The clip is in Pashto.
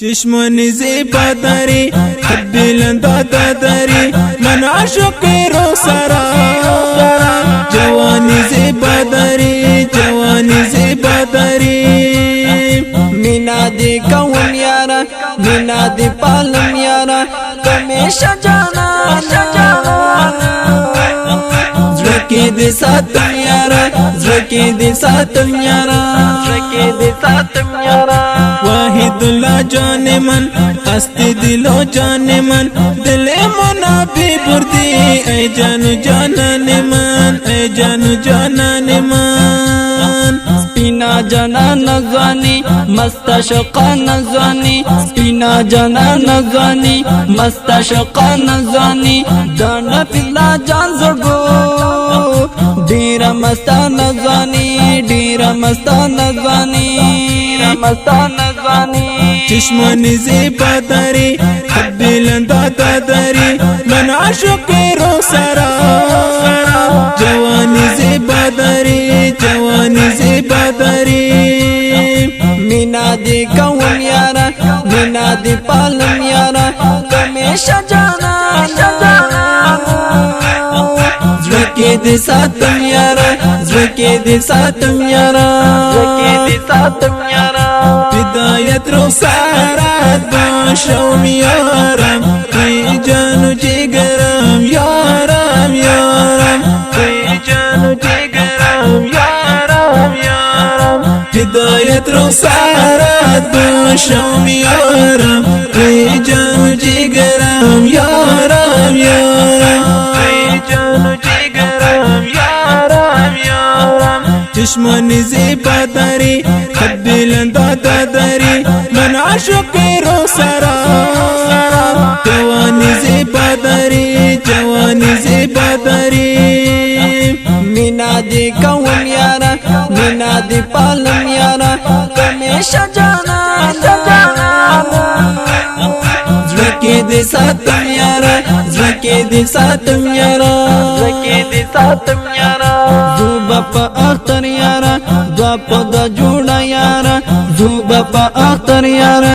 چشمانی زیبا داری بلندا داری من عاشق رو سرا جوانی زیبا داری جوانی زیبا داری مینا دی کوم یارا مینا دی پالم یارا کمیشا جانا زکی دی ساتم یارا زکی دی ساتم یارا زکی دی ساتم یارا واحد اللہ جان من ہستی دلو جان من دل منا بھی بردی اے جانو جانان من اے جانو جانان من سپینا جانا نزوانی مستا شقا نزوانی سپینا جانا نزوانی مستا شقا نزوانی دانا فیلا جان زرگو ډیرا مستا نزوانی ډیرا مستا نزوانی مستا نزوانی چشمانی زیبا داری بلندا داری من عاشق رو سرا جوانی زیبا داری جوانی زیبا داری مینا دی کوم یارا مینا دی پالم یارا کمیشا جانا زکی دی ساتم یارا زکی دی ساتم یارا زکی دی ساتم یارا بدایت رو سارت باشم یارم ای جانو جگرم یارم یارم ای جانو جگرم یارم یارم بدایت رو سارت باشم یارم ای جانو جگرم یارم یارم ای جانو جگرم یارم یارم چشمانی زیبا داری بلندا داری من عاشق رو سرا جوانی زیبا داری جوانی زیبا داری مینا دی کوم یارا مینا دی پالم یارا کمیشا جانا زکی دی ساتم یارا زکی دی ساتم یارا زکی دی ساتم یارا زوبا پا اختر یارا دوا پا دا جوڑا یارا زوبا پا اختر یارا